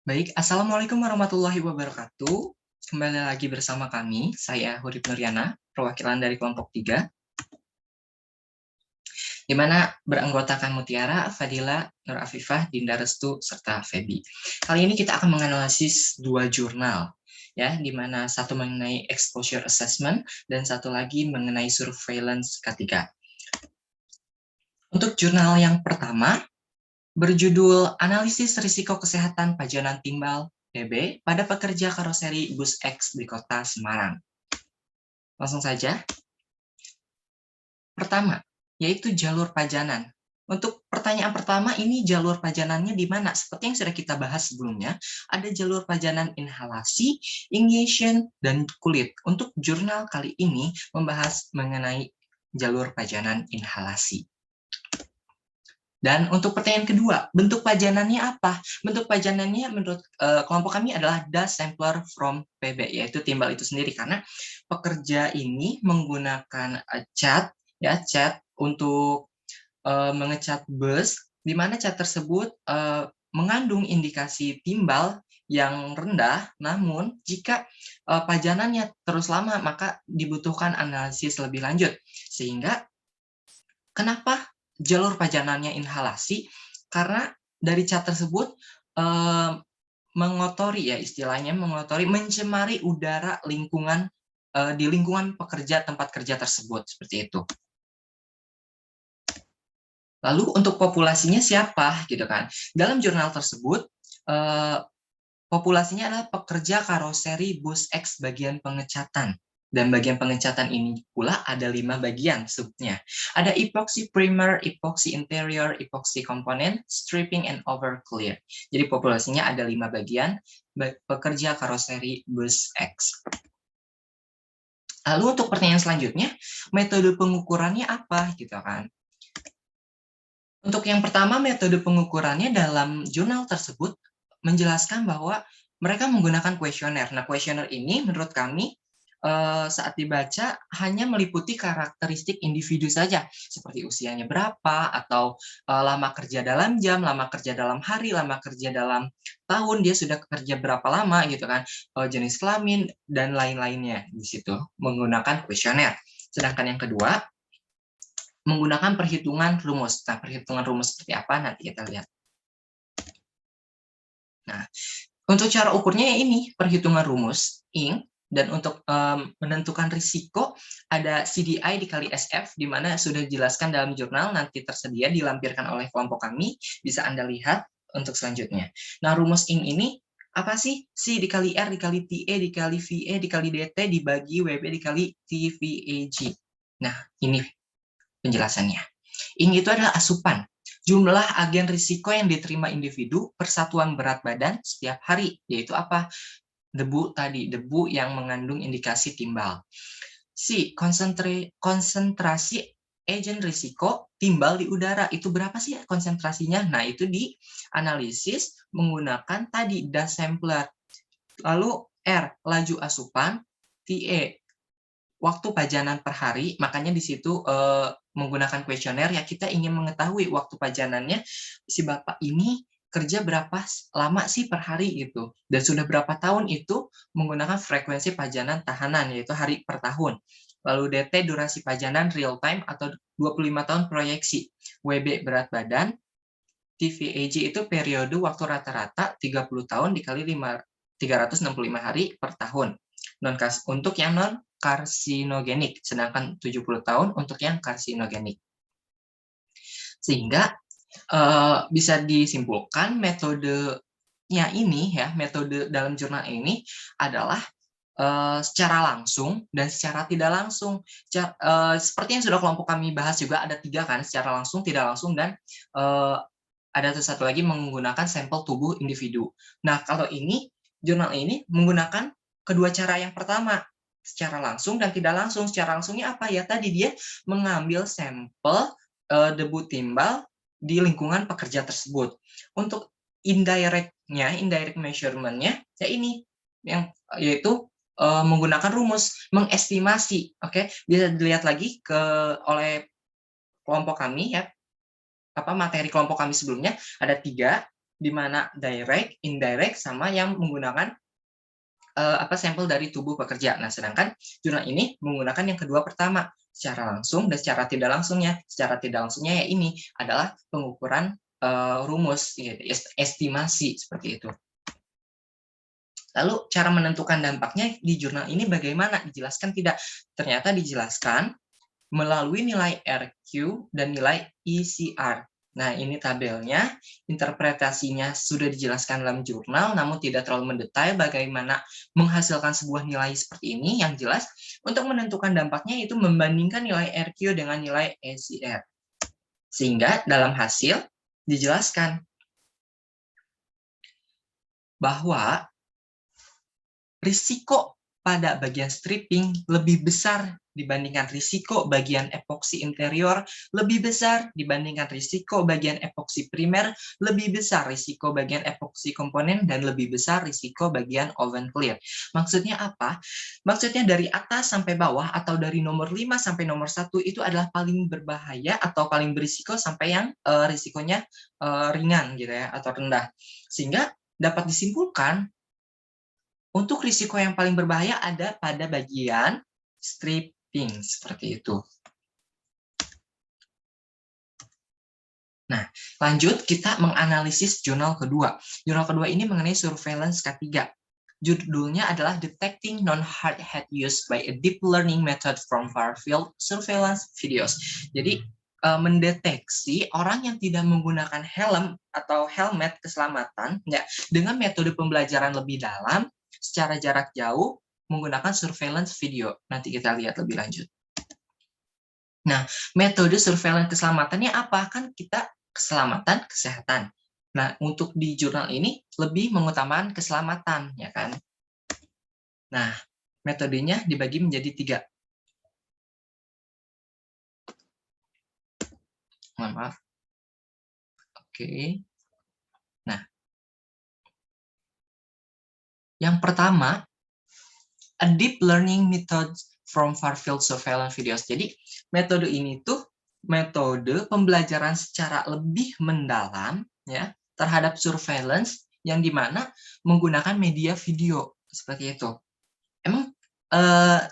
Baik, Assalamualaikum warahmatullahi wabarakatuh. Kembali lagi bersama kami, saya Hurib Nuryana, perwakilan dari kelompok 3, di mana beranggotakan Mutiara, Fadila, Nur Afifah, Dinda Restu, serta Febi. Kali ini kita akan menganalisis dua jurnal, ya, di mana satu mengenai exposure assessment dan satu lagi mengenai surveillance ketiga. Untuk jurnal yang pertama, berjudul Analisis Risiko Kesehatan Pajanan Timbal (PB) pada pekerja karoseri bus X di Kota Semarang. Langsung saja. Pertama, yaitu jalur pajanan. Untuk pertanyaan pertama, ini jalur pajanannya di mana? Seperti yang sudah kita bahas sebelumnya, ada jalur pajanan inhalasi, ingestion, dan kulit. Untuk jurnal kali ini membahas mengenai jalur pajanan inhalasi. Dan untuk pertanyaan kedua, bentuk pajanannya apa? Bentuk pajanannya menurut kelompok kami adalah dust sampler from PB, yaitu timbal itu sendiri, karena pekerja ini menggunakan cat, ya, cat untuk mengecat bus, di mana cat tersebut mengandung indikasi timbal yang rendah, namun jika pajanannya terus lama, maka dibutuhkan analisis lebih lanjut. Sehingga kenapa jalur pajanannya inhalasi? Karena dari cat tersebut mengotori, ya istilahnya mengotori, mencemari udara lingkungan di lingkungan pekerja tempat kerja tersebut, seperti itu. Lalu untuk populasinya siapa, gitu kan? Dalam jurnal tersebut populasinya adalah pekerja karoseri bus X bagian pengecatan. Dan bagian pengecatan ini pula ada 5 bagian subnya. Ada epoxy primer, epoxy interior, epoxy component, stripping, and overclear. Jadi populasinya ada 5 bagian pekerja karoseri bus X. Lalu untuk pertanyaan selanjutnya, metode pengukurannya apa, gitu kan? Untuk yang pertama, metode pengukurannya dalam jurnal tersebut menjelaskan bahwa mereka menggunakan kuesioner. Nah, kuesioner ini menurut kami saat dibaca hanya meliputi karakteristik individu saja, seperti usianya berapa, atau lama kerja dalam jam, lama kerja dalam hari, lama kerja dalam tahun, dia sudah kerja berapa lama, gitu kan, jenis kelamin, dan lain-lainnya di situ, menggunakan kuesioner. Sedangkan yang kedua, menggunakan perhitungan rumus. Nah, perhitungan rumus seperti apa nanti kita lihat. Nah, untuk cara ukurnya ini perhitungan rumus ING, dan untuk menentukan risiko ada CDI dikali SF, di mana sudah dijelaskan dalam jurnal, nanti tersedia dilampirkan oleh kelompok kami, bisa Anda lihat untuk selanjutnya. Nah, rumus ING ini apa sih? C dikali R dikali TE dikali VE dikali DT dibagi WB dikali TVAG. Nah, ini penjelasannya. ING itu adalah asupan, jumlah agen risiko yang diterima individu per satuan berat badan setiap hari, yaitu apa? Debu tadi, debu yang mengandung indikasi timbal. C, konsentrasi agen risiko timbal di udara, itu berapa sih konsentrasinya? Nah, itu dianalisis menggunakan tadi dust sampler. Lalu R, laju asupan, TE, waktu pajanan per hari, makanya di situ menggunakan kuesioner, ya kita ingin mengetahui waktu pajanannya si bapak ini kerja berapa lama sih per hari gitu, dan sudah berapa tahun itu menggunakan frekuensi pajanan tahanan, yaitu hari per tahun. Lalu DT durasi pajanan real time atau 25 tahun proyeksi, WB berat badan, TVAG itu periode waktu rata-rata 30 tahun dikali 365 hari per tahun. Untuk yang non karsinogenik, sedangkan 70 tahun untuk yang karsinogenik. Sehingga bisa disimpulkan metodenya ini, ya, metode dalam jurnal ini adalah secara langsung dan secara tidak langsung. Seperti yang sudah kelompok kami bahas juga, ada 3 kan, secara langsung, tidak langsung, dan ada satu lagi menggunakan sampel tubuh individu. Nah, kalau ini, jurnal ini menggunakan kedua cara yang pertama, secara langsung dan tidak langsung. Secara langsungnya apa ya? Tadi dia mengambil sampel debu timbal di lingkungan pekerja tersebut. Untuk indirect measurement-nya, ya ini, yaitu menggunakan rumus mengestimasi. Oke, bisa dilihat lagi oleh kelompok kami, ya, materi kelompok kami sebelumnya ada 3, di mana direct, indirect, sama yang menggunakan sampel dari tubuh pekerja. Nah, sedangkan jurnal ini menggunakan yang kedua pertama, secara langsung dan secara tidak langsungnya. Secara tidak langsungnya ya ini adalah pengukuran rumus, estimasi seperti itu. Lalu cara menentukan dampaknya di jurnal ini bagaimana? Dijelaskan tidak? Ternyata dijelaskan melalui nilai RQ dan nilai ECR. Nah, ini tabelnya, interpretasinya sudah dijelaskan dalam jurnal, namun tidak terlalu mendetail bagaimana menghasilkan sebuah nilai seperti ini. Yang jelas, untuk menentukan dampaknya itu membandingkan nilai RQ dengan nilai ECR. Sehingga dalam hasil dijelaskan bahwa risiko pada bagian stripping lebih besar dibandingkan risiko bagian epoksi interior, lebih besar dibandingkan risiko bagian epoksi primer, lebih besar risiko bagian epoksi komponen, dan lebih besar risiko bagian oven clear. Maksudnya apa? Maksudnya dari atas sampai bawah atau dari nomor 5 sampai nomor 1 itu adalah paling berbahaya atau paling berisiko sampai yang risikonya ringan gitu ya, atau rendah. Sehingga dapat disimpulkan untuk risiko yang paling berbahaya ada pada bagian stripping, seperti itu. Nah, lanjut kita menganalisis jurnal kedua. Jurnal kedua ini mengenai surveillance K3. Judulnya adalah Detecting Non-Hard Hat Use by a Deep Learning Method from Far-Field Surveillance Videos. Jadi, mendeteksi orang yang tidak menggunakan helm atau helmet keselamatan ya, dengan metode pembelajaran lebih dalam, secara jarak jauh, menggunakan surveillance video. Nanti kita lihat lebih lanjut. Nah, metode surveillance keselamatannya apa? Kan kita keselamatan, kesehatan. Nah, untuk di jurnal ini lebih mengutamakan keselamatan, ya kan? Nah, metodenya dibagi menjadi 3. Mohon maaf. Oke. Nah, yang pertama, a deep learning method from far-field surveillance videos. Jadi, metode ini tuh metode pembelajaran secara lebih mendalam ya terhadap surveillance yang dimana menggunakan media video seperti itu. Emang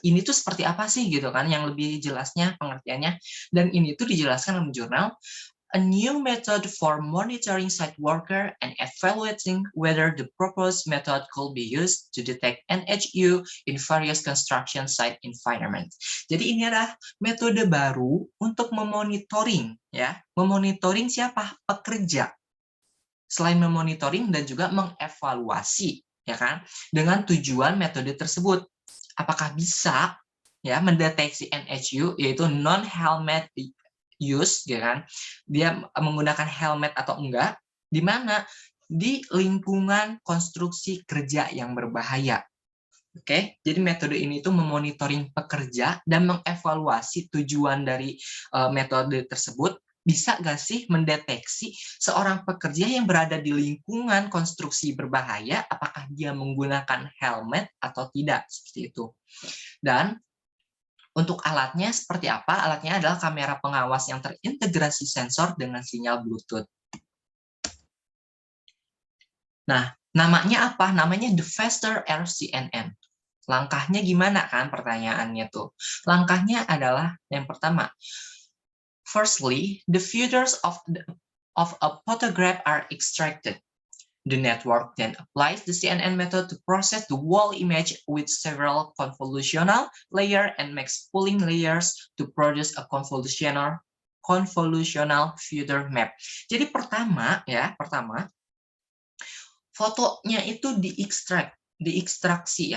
ini tuh seperti apa sih gitu kan yang lebih jelasnya pengertiannya, dan ini tuh dijelaskan dalam jurnal A New Method for Monitoring Site Worker and Evaluating Whether the Proposed Method Could Be Used to Detect NHU in Various Construction Site Environments. Jadi ini adalah metode baru untuk memonitoring, ya, memonitoring siapa? Pekerja. Selain memonitoring dan juga mengevaluasi, ya kan? Dengan tujuan metode tersebut, apakah bisa ya mendeteksi NHU yaitu non-helmet use, ya kan? Dia menggunakan helmet atau enggak, di mana di lingkungan konstruksi kerja yang berbahaya. Oke, jadi metode ini tuh memonitoring pekerja dan mengevaluasi tujuan dari metode tersebut. Bisa nggak sih mendeteksi seorang pekerja yang berada di lingkungan konstruksi berbahaya, apakah dia menggunakan helmet atau tidak, seperti itu. Dan untuk alatnya seperti apa? Alatnya adalah kamera pengawas yang terintegrasi sensor dengan sinyal Bluetooth. Nah, namanya apa? Namanya The Faster RCNN. Langkahnya gimana kan pertanyaannya tuh? Langkahnya adalah yang pertama. Firstly, the features of a photograph are extracted. The network then applies the CNN method to process the wall image with several convolutional layers and makes pooling layers to produce a convolutional feeder map. Jadi pertama, fotonya itu diekstraksi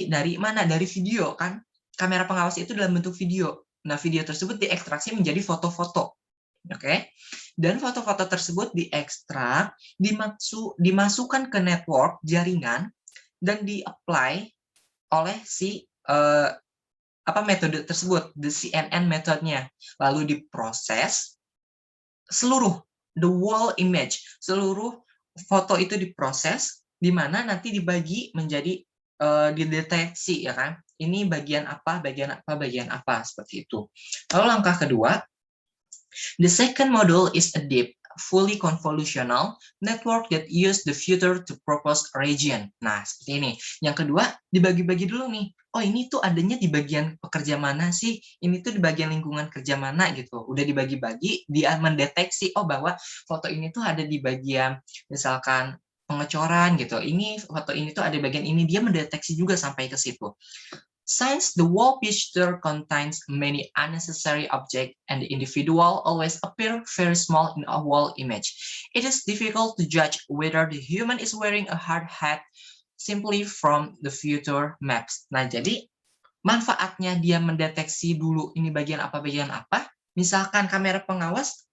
dari mana? Dari video kan? Kamera pengawas itu dalam bentuk video. Nah, video tersebut diekstraksi menjadi foto-foto. Oke, dan foto-foto tersebut diekstrak, dimasukkan ke network jaringan dan di-apply oleh si metode tersebut, the CNN metodenya, lalu diproses seluruh the wall image, seluruh foto itu diproses, di mana nanti dibagi menjadi dideteksi, ya kan? Ini bagian apa, seperti itu. Lalu langkah kedua. The second module is a deep fully convolutional network that use the filter to propose region. Nah, seperti ini. Yang kedua, dibagi-bagi dulu nih. Oh, ini tuh adanya di bagian pekerja mana sih? Ini tuh di bagian lingkungan kerja mana gitu. Udah dibagi-bagi, dia mendeteksi oh bahwa foto ini tuh ada di bagian misalkan pengecoran gitu. Ini foto ini tuh ada bagian ini, dia mendeteksi juga sampai ke situ. Since the wall picture contains many unnecessary objects and the individual always appear very small in a wall image, it is difficult to judge whether the human is wearing a hard hat simply from the future maps. Nah, jadi manfaatnya dia mendeteksi dulu ini bagian apa. Misalkan kamera pengawas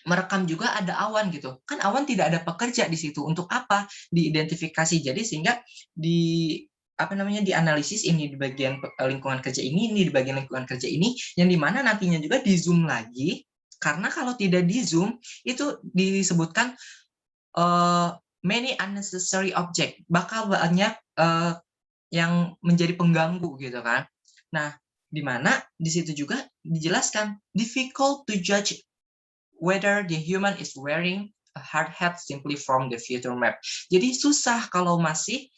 merekam juga ada awan gitu. Kan awan tidak ada pekerja di situ. Untuk apa? Diidentifikasi. Jadi sehingga dianalisis ini di bagian lingkungan kerja ini di bagian lingkungan kerja ini, yang dimana nantinya juga di zoom lagi, karena kalau tidak di zoom itu disebutkan many unnecessary object, bakal banyak yang menjadi pengganggu gitu kan. Nah, dimana di situ juga dijelaskan difficult to judge whether the human is wearing a hard hat simply from the future map. Jadi susah kalau masih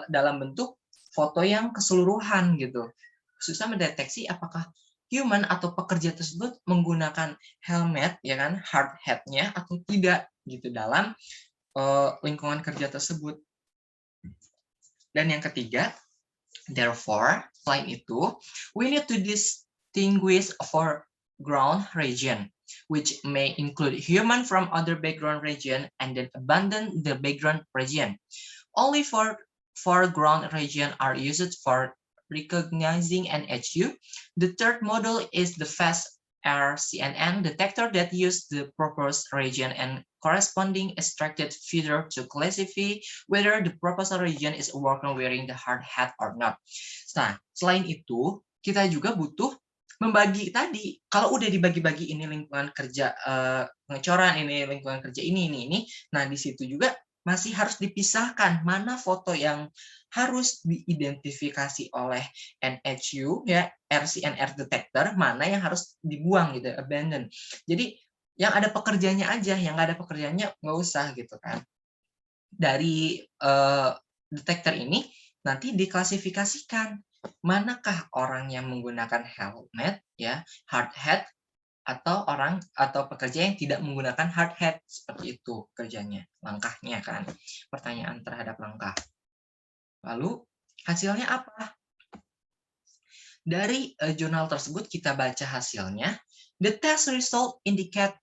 dalam bentuk foto yang keseluruhan gitu. Susah mendeteksi apakah human atau pekerja tersebut menggunakan helmet ya kan, hard hat-nya atau tidak gitu dalam lingkungan kerja tersebut. Dan yang ketiga, therefore, selain itu, we need to distinguish foreground region, which may include human from other background region and then abandon the background region. Only foreground region are used for recognizing NHU. The third model is the fast RCNN detector that use the proposed region and corresponding extracted filter to classify whether the proposed region is a worker wearing the hard hat or not. Nah, selain itu, kita juga butuh membagi tadi. Kalau udah dibagi-bagi ini lingkungan kerja pengecoran, ini lingkungan kerja ini. Nah, di situ juga masih harus dipisahkan mana foto yang harus diidentifikasi oleh NHU ya, RCNR detector, mana yang harus dibuang gitu, abandon. Jadi yang ada pekerjanya aja, yang nggak ada pekerjanya nggak usah gitu kan. Dari detektor ini nanti diklasifikasikan manakah orang yang menggunakan helmet ya, hard hat, atau orang atau pekerja yang tidak menggunakan hard hat. Seperti itu kerjanya, langkahnya kan, pertanyaan terhadap langkah. Lalu hasilnya apa? Dari jurnal tersebut kita baca hasilnya. The test result indicate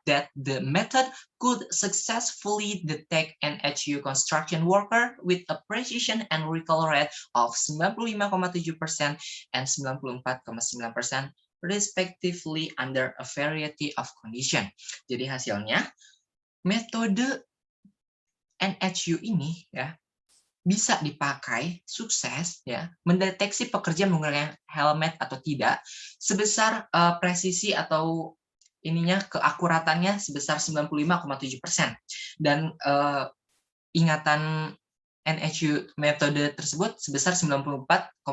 that the method could successfully detect NHU construction worker with a precision and recall rate of 95,7% and 94,9% respectively under a variety of condition. Jadi hasilnya metode NHU ini ya bisa dipakai sukses ya mendeteksi pekerja menggunakan helmet atau tidak sebesar presisi atau keakuratannya sebesar 95,7%, dan ingatan NHU metode tersebut sebesar 94,9%,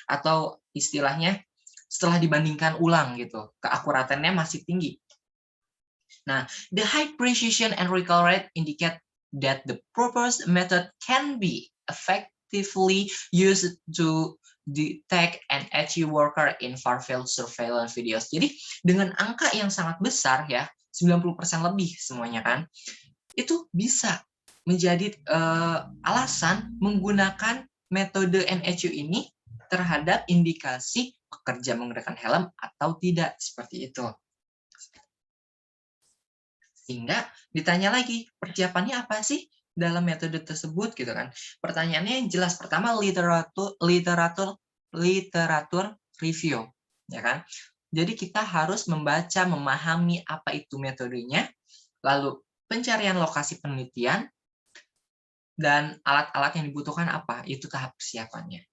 atau istilahnya setelah dibandingkan ulang gitu keakuratannya masih tinggi. Nah, the high precision and recall rate indicate that the proposed method can be effectively used to detect NHU worker in far-field surveillance videos. Jadi dengan angka yang sangat besar ya, 90% lebih semuanya kan, itu bisa menjadi alasan menggunakan metode NHU ini terhadap indikasi pekerja menggunakan helm atau tidak, seperti itu. Sehingga ditanya lagi, persiapannya apa sih dalam metode tersebut gitu kan. Pertanyaannya yang jelas, pertama literatur review ya kan. Jadi kita harus membaca, memahami apa itu metodenya, lalu pencarian lokasi penelitian, dan alat-alat yang dibutuhkan apa, itu tahap persiapannya.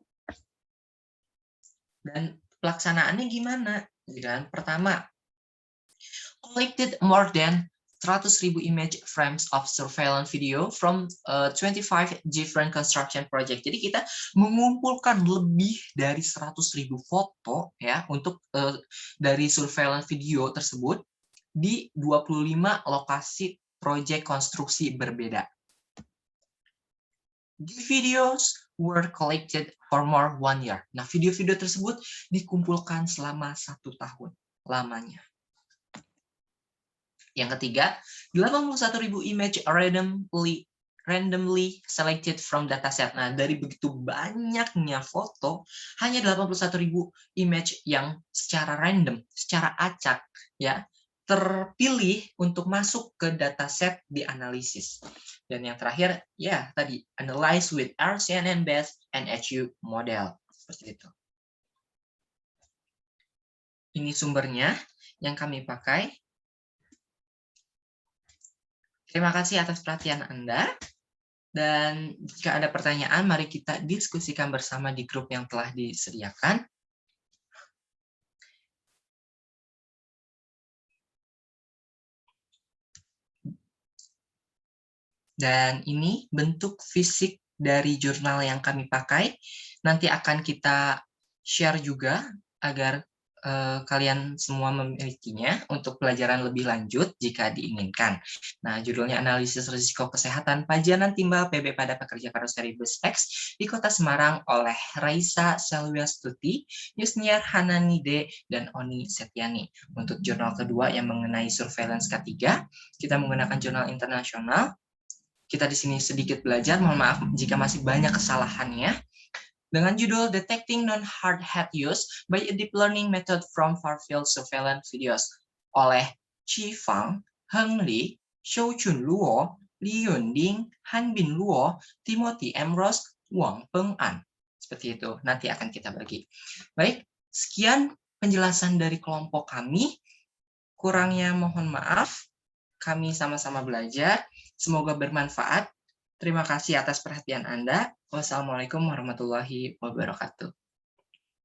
Dan pelaksanaannya gimana? Pertama, collected more than 100.000 image frames of surveillance video from 25 different construction project. Jadi kita mengumpulkan lebih dari 100.000 foto ya untuk dari surveillance video tersebut di 25 lokasi proyek konstruksi berbeda. The videos were collected for more 1 year. Nah, video-video tersebut dikumpulkan selama 1 tahun lamanya. Yang ketiga, 81.000 image randomly selected from dataset. Nah, dari begitu banyaknya foto, hanya 81.000 image yang secara random, secara acak, ya, terpilih untuk masuk ke dataset di analisis. Dan yang terakhir, ya tadi, analyze with RCNN-based NHU model. Seperti itu. Ini sumbernya yang kami pakai. Terima kasih atas perhatian Anda. Dan jika ada pertanyaan, mari kita diskusikan bersama di grup yang telah disediakan. Dan ini bentuk fisik dari jurnal yang kami pakai. Nanti akan kita share juga agar kalian semua memilikinya untuk pelajaran lebih lanjut jika diinginkan. Nah, judulnya Analisis Risiko Kesehatan Pajanan Timbal PB pada Pekerja Karoseri Bus X di Kota Semarang oleh Raisa Selwiastuti, Yusniar Hananide, dan Oni Setiani. Untuk jurnal kedua yang mengenai surveillance K3, kita menggunakan jurnal internasional. Kita di sini sedikit belajar, mohon maaf jika masih banyak kesalahannya. Dengan judul Detecting Non-Hard Hat Use by a Deep Learning Method from Far-Field Surveillance Videos oleh Chi Fang, Heng Li, Xiao Chun Luo, Li Yunding, Han Bin Luo, Timothy M. Ross, Wang Peng An. Seperti itu, nanti akan kita bagi. Baik, sekian penjelasan dari kelompok kami. Kurangnya mohon maaf, kami sama-sama belajar. Semoga bermanfaat. Terima kasih atas perhatian Anda. Wassalamualaikum warahmatullahi wabarakatuh.